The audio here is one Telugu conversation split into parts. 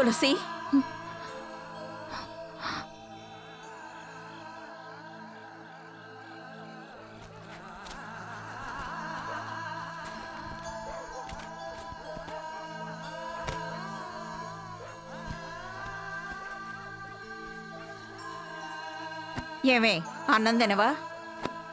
తులసి ఏమే అన్నం తినవా?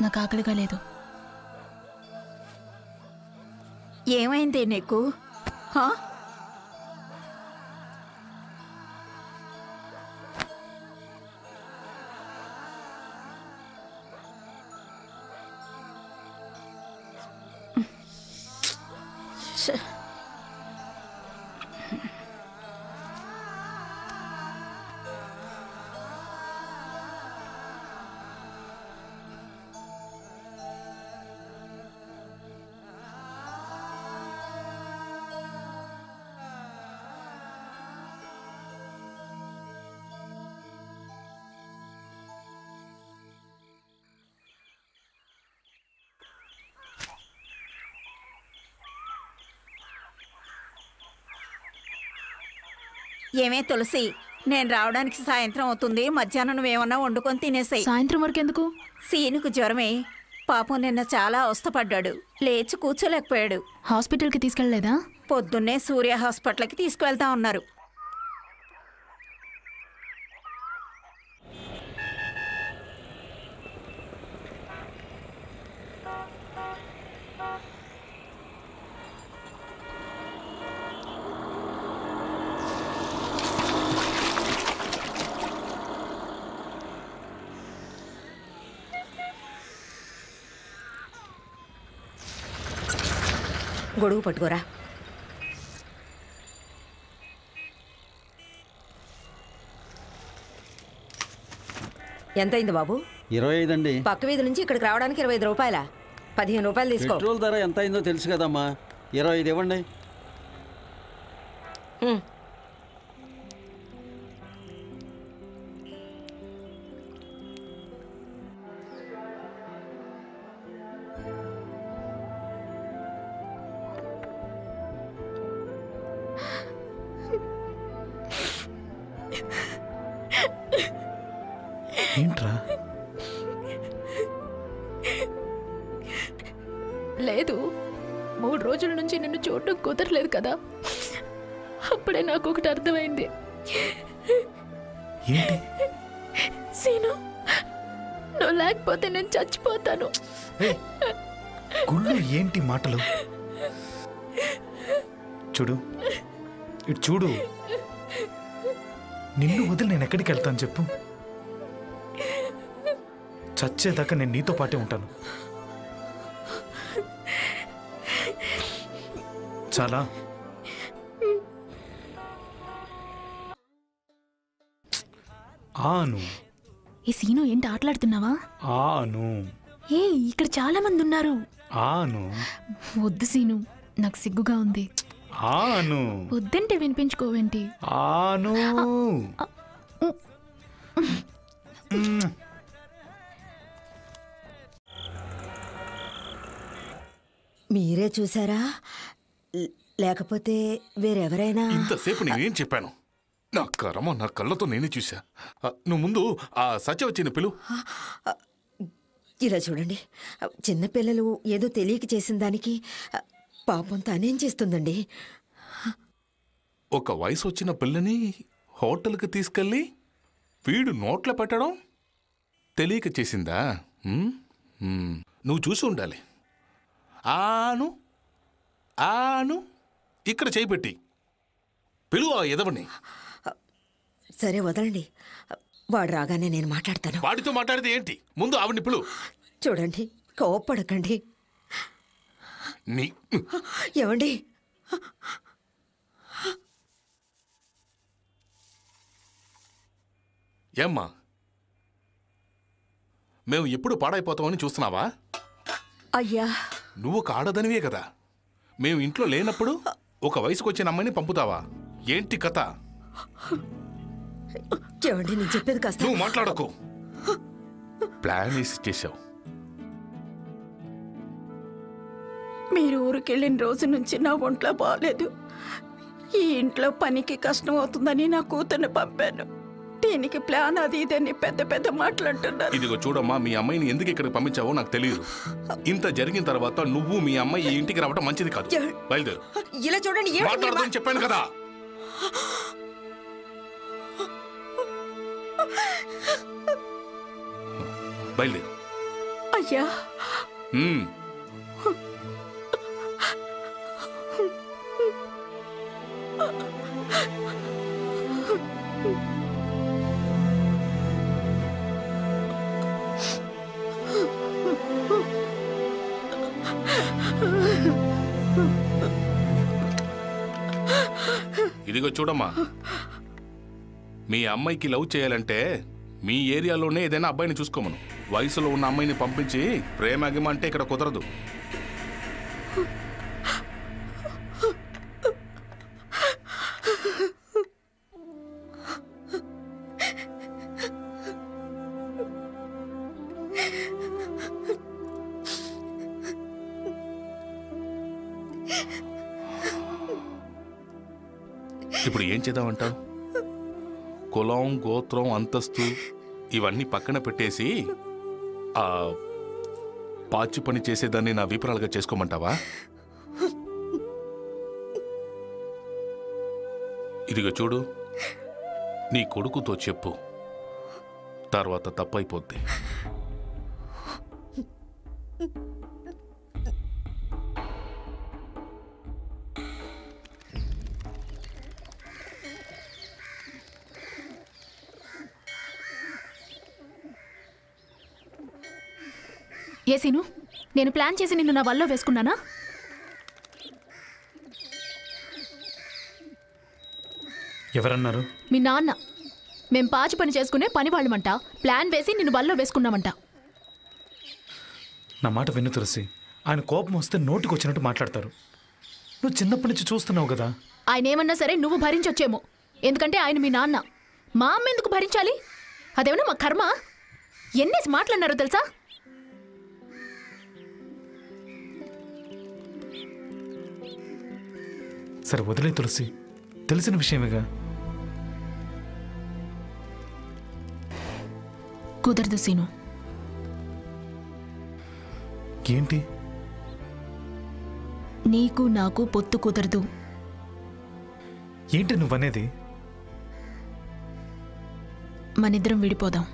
నాకు ఆకలిగా లేదు. ఏమైంది నీకు? ఏమే తులసి, నేను రావడానికి సాయంత్రం అవుతుంది. మధ్యాహ్నం నువ్వేమన్నా వండుకొని తినేసాయి. సాయంత్రం వరకు ఎందుకు? సీనుకు జ్వరమే. పాపం నిన్న చాలా అవస్థపడ్డాడు. లేచి కూర్చోలేకపోయాడు. హాస్పిటల్కి తీసుకెళ్ళలేదా? పొద్దున్నే సూర్య హాస్పిటల్కి తీసుకువెళ్తా ఉన్నారు. గొడుగు పట్టుకోరా. ఎంతైంది బాబు? 25 అండి. పక్క వీధి నుంచి ఇక్కడికి రావడానికి 25 రూపాయల. 15 రూపాయలు తీసుకో. పెట్రోల్ ధర ఎంత అయిందో తెలుసు కదమ్మా. 25 ఇవ్వండి. ఏంట్రా? లేదు, 3 రోజుల నుంచి నిన్ను చూడటం కుదరలేదు కదా. అప్పుడే నాకు ఒకటి అర్థమైంది. ఏంటి? సీను, నువ్వు లేకపోతే నేను చచ్చిపోతాను. గుళ్ళు ఏంటి మాటలు? చూడు, ఇటు చూడు. నిన్ను వదిలి నేను ఎక్కడికి వెళ్తాను చెప్పు? చచ్చేదాకా నేను నీతో పాటే ఉంటాను. చాలా. ఆను. ఈ సీను ఏంటి ఆటలాడుతున్నావా? ఆను. ఏ, ఇక్కడ చాలా మంది ఉన్నారు. ఆను. వద్దు సీను, నాకు సిగ్గుగా ఉంది. ఆను. వద్దంటే వినిపించుకోవేంటి? ఆను. మీరే చూసారా లేకపోతే వేరెవరైనా? ఇంతసేపు నేనేం చెప్పాను? నా కర్మ, నా కళ్ళతో నేనే చూసా. నువ్వు ముందు ఆ సత్య వచ్చిన పిలు. ఇలా చూడండి, చిన్నపిల్లలు ఏదో తెలియక చేసిన దానికి పాపం తనేం చేస్తుందండి? ఒక వయసు వచ్చిన పిల్లని హోటల్కి తీసుకెళ్ళి వీడు నోట్లో పెట్టడం తెలియక చేసిందా? నువ్వు చూసి ఉండాలి. ఆను ఆను ఇక్కడ చేయిపెట్టి పిలువు ఆ ఎదవని. సరే వదలండి, వాడు రాగానే నేను మాట్లాడతాను. వాడితో మాట్లాడితే ఏంటి? ముందు ఆవిడ్ని పిలువు. చూడండి, కోప్పడకండి. ఏమండి? ఏమ్మా, మేము ఎప్పుడు పాడైపోతామని చూస్తున్నావా? అయ్యా, నువ్వు ఒక ఆడదనివే కదా. మేము ఇంట్లో లేనప్పుడు ఒక వయసుకు వచ్చిన అమ్మాయిని పంపుతావా? ఏంటి కథ? ఏమండి, నేను చెప్పేది కాస్త. నువ్వు మాట్లాడకు. ప్లాన్ వేసి చేశావు. మీరు ఊరికెళ్ళిన రోజు నుంచి నా ఒంట్లో బాగాలేదు. ఈ ఇంట్లో పనికి కష్టం అవుతుందని నా కూతుర్ని పంపాను. దీనికి ప్లాన్ అది ఇదని పెద్ద పెద్ద మాట్లాడుతున్నారు. ఇదిగో చూడమ్మా, మీ అమ్మాయిని ఎందుకు ఇక్కడికి పంపించావో నాకు తెలియదు. ఇంత జరిగిన తర్వాత నువ్వు మీ అమ్మాయి ఈ ఇంటికి రావడం మంచిది కాదు. బయలుదేరు. ఇలా చూడండి, మాట్లాడదని చెప్పాను కదా. బయలుదేరు. అయ్యా, ఇదిగో చూడమ్మా, మీ అమ్మాయికి లవ్ చేయాలంటే మీ ఏరియాలోనే ఏదైనా అబ్బాయిని చూసుకోమను. వయసులో ఉన్న అమ్మాయిని పంపించి ప్రేమ అంటే ఇక్కడ కుదరదు. ఇప్పుడు ఏం చేద్దామంటావు? కులం, గోత్రం, అంతస్తు ఇవన్నీ పక్కన పెట్టేసి ఆ పాచి పని చేసేదాన్ని నా విపురాలుగా చేసుకోమంటావా? ఇదిగో చూడు, నీ కొడుకుతో చెప్పు, తర్వాత తప్పైపోద్ది. ఏ సీను, నేను ప్లాన్ చేసి నిన్ను నా వల్ల వేసుకున్నానా? ఎవరన్నారు? మీ నాన్న. మేం పాచి పని చేసుకునే పని వాళ్ళమంట. ప్లాన్ వేసి నిన్ను వల్ల వేసుకున్నామంట. నా మాట విను తులసి. ఆయన కోపం వస్తే నోటికి వచ్చినట్టు మాట్లాడతారు. నువ్వు చిన్నప్పటి నుంచి చూస్తున్నావు కదా. ఆయన ఏమన్నా సరే నువ్వు భరించొచ్చేమో, ఎందుకంటే ఆయన మీ నాన్న. మా అమ్మ ఎందుకు భరించాలి? అదేమన్నా మా కర్మ. ఎన్నేసి మాట్లాడినారో తెలుసా? సరే వదిలే తులసి, తెలిసిన విషయమేగా. కుదరదు సీను. ఏంటి? నీకు నాకు పొత్తు కుదరదు. ఏంటి నువ్వనేది? మనిద్దరం విడిపోదాం.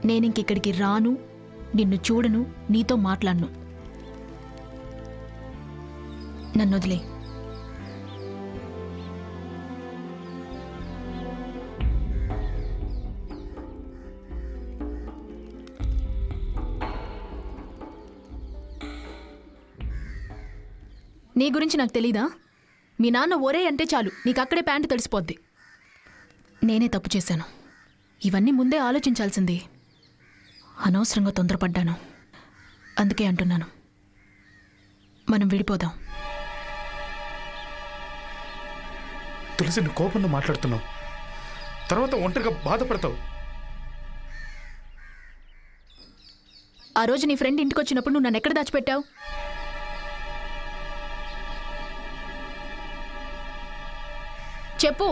నేనింకిక్కడికి రాను, నిన్ను చూడను, నీతో మాట్లాడను. నన్ను వదిలే. నీ గురించి నాకు తెలీదా? మీ నాన్న ఒరే అంటే చాలు నీకు అక్కడే ప్యాంటు తడిసిపోద్ది. నేనే తప్పు చేశాను. ఇవన్నీ ముందే ఆలోచించాల్సింది. అనవసరంగా తొందరపడ్డాను. అందుకే అంటున్నాను, మనం విడిపోదాం. తులసి, నువ్వు కోపంలో మాట్లాడుతున్నావు, తర్వాత ఒంటరిగా బాధపడతావు. ఆ రోజు నీ ఫ్రెండ్ ఇంటికి వచ్చినప్పుడు నువ్వు నన్ను ఎక్కడ దాచిపెట్టావు? చెప్పు.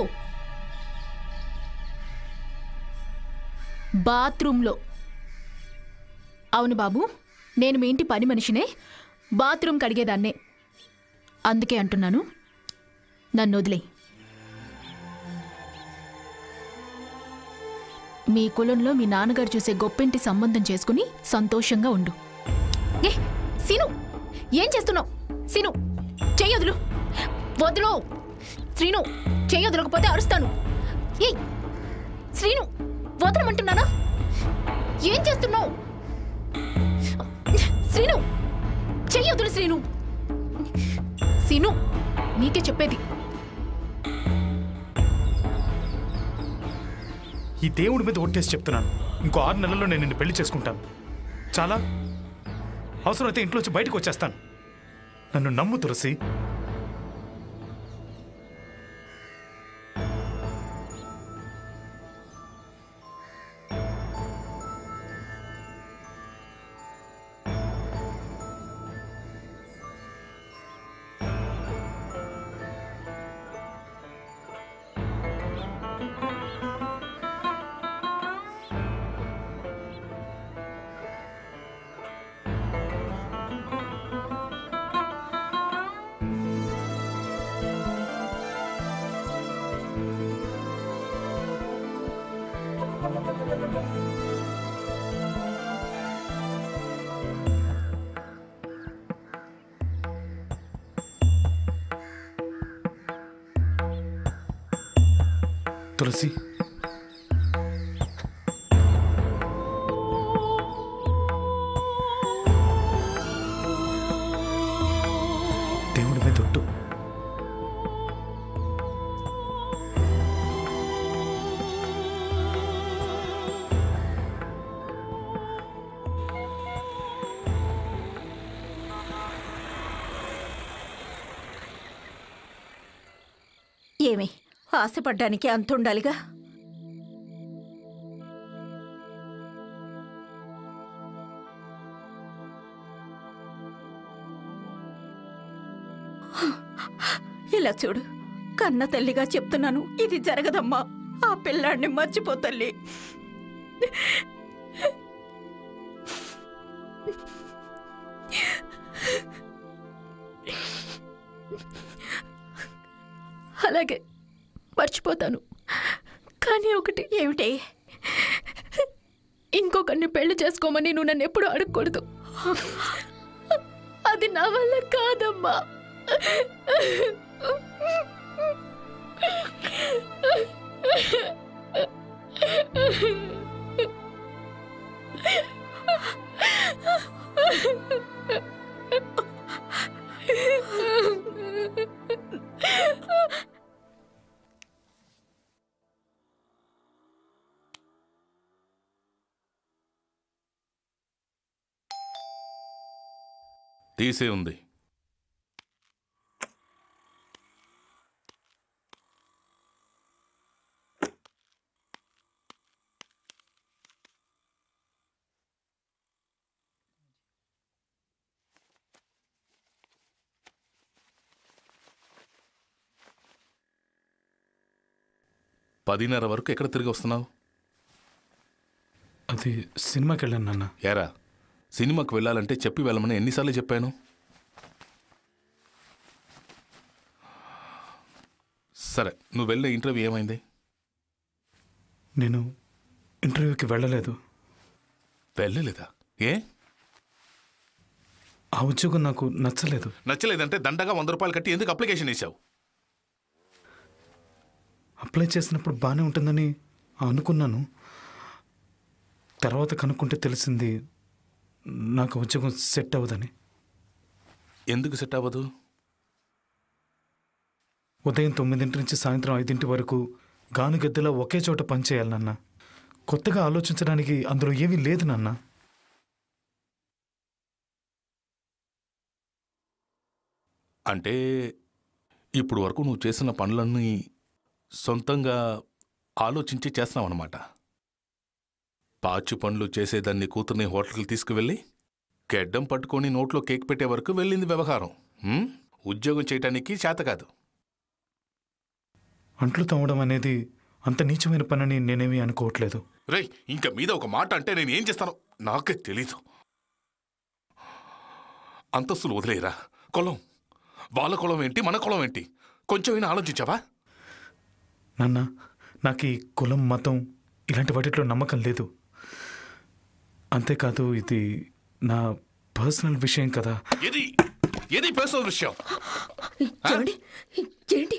బాత్రూంలో. అవును బాబు, నేను మీ ఇంటి పని మనిషినే, బాత్రూమ్ కడిగేదాన్నే. అందుకే అంటున్నాను, నన్ను వదిలే. మీ కులంలో మీ నాన్నగారు చూసే గొప్పింటి సంబంధం చేసుకుని సంతోషంగా ఉండు. ఏ సీను, ఏం చేస్తున్నావు? సీను, చెయ్యొదులు. వదులు శ్రీను, చెయ్యొదలకపోతే అరుస్తాను. ఏ శ్రీను, వదలమంటున్నానా? ఏం చేస్తున్నావు? శ్రీను, చెయ్యొదులు. శ్రీను, సీను, నీకే చెప్పేది. ఈ దేవుడి మీద ఒట్టేసి చెప్తున్నాను, ఇంకో 6 నెలల్లో నేను నిన్ను పెళ్లి చేసుకుంటాను. చాలా అవసరమైతే ఇంట్లోంచి బయటకు వచ్చేస్తాను. నన్ను నమ్ము తులసి. తులసి, దేవుడి మీద ఒట్టు. ఏమి ఆశపడ్డానికి అంతుండాలిగా? ఇలా చూడు, కన్న తల్లిగా చెప్తున్నాను, ఇది జరగదమ్మా. ఆ పిల్లాడిని మర్చిపో తల్లి. అలాగే మర్చిపోతాను. కానీ ఒకటి, ఏమిటి? ఇంకొకరిని పెళ్లి చేసుకోమని నువ్వు నన్ను ఎప్పుడు అడగకూడదు. అది నా వల్ల కాదమ్మా. తీసే ఉంది. పదిన్నర వరకు ఎక్కడ తిరిగి వస్తున్నావు? అది సినిమాకి వెళ్ళాను నాన్న. యారా, సినిమాకు వెళ్ళాలంటే చెప్పి వెళ్ళమని ఎన్నిసార్లు చెప్పాను? సరే, నువ్వు వెళ్ళే ఇంటర్వ్యూ ఏమైంది? నేను ఇంటర్వ్యూకి వెళ్ళలేదు. వెళ్ళలేదా? ఏ? ఆ ఉద్యోగం నాకు నచ్చలేదు. నచ్చలేదంటే దండగా 100 రూపాయలు కట్టి ఎందుకు అప్లికేషన్ వేసావు? అప్లై చేసినప్పుడు బాగానే ఉంటుందని అనుకున్నాను. తర్వాత కనుక్కుంటే తెలిసింది నాకు ఉద్యోగం సెట్ అవ్వదని. ఎందుకు సెట్ అవ్వదు? ఉదయం 9 నుంచి సాయంత్రం 5 వరకు గానుగద్దెలా ఒకే చోట పనిచేయాలి నాన్న. కొత్తగా ఆలోచించడానికి అందులో ఏమీ లేదు నాన్న. అంటే ఇప్పుడు వరకు నువ్వు చేసిన పనులన్నీ సొంతంగా ఆలోచించి చేస్తున్నావన్నమాట. పాచి పనులు చేసేదాన్ని కూతుర్ని హోటల్కి తీసుకువెళ్ళి గెడ్డం పట్టుకొని నోట్లో కేక్ పెట్టే వరకు వెళ్ళింది వ్యవహారం. ఉద్యోగం చేయటానికి చేత కాదు. అంట్లు తవ్వడం అనేది అంత నీచమైన పనని నేనేమీ అనుకోవట్లేదు. రేయ్, ఇంకా మీద ఒక మాట అంటే నేను ఏం చేస్తానో నాకే తెలీదు. అంతస్తులు వదిలేయరా. కులం, వాళ్ళ కులం ఏంటి, మన కులం ఏంటి, కొంచెమైనా ఆలోచించావా? నాన్న, నాకు ఈ కులం, మతం ఇలాంటి వాటిలో నమ్మకం లేదు. అంతేకాదు, ఇది నా పర్సనల్ విషయం కదా. ఏది పర్సనల్ విషయం? ఏంటి,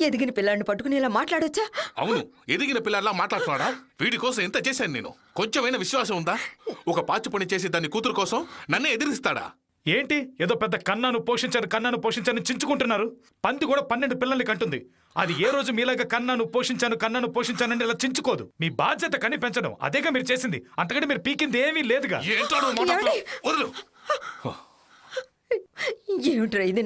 ఎదిగిన పిల్లాడిని పట్టుకుని ఇలా మాట్లాడొచ్చా? అవును, ఎదిగిన పిల్లలా మాట్లాడుతున్నాడా? వీడి కోసం ఎంత చేశాను నేను. కొంచెమైనా విశ్వాసం ఉందా? ఒక పాచి పని చేసి దాన్ని కూతురు కోసం నన్నే ఎదిరిస్తాడా? ఏంటి, ఏదో పెద్ద కన్నాను పోషించాను చించుకుంటున్నారు. పంది కూడా 12 పిల్లల్ని కంటుంది. అది ఏ రోజు మీలాగా కన్నాను పోషించానంటే ఇలా చించుకోదు. మీ బాధ్యత కని పెంచడం, అదేగా మీరు చేసింది. అంతకంటే మీరు పీకింది ఏమీ లేదుగా. ఏమిట్రా ఇది?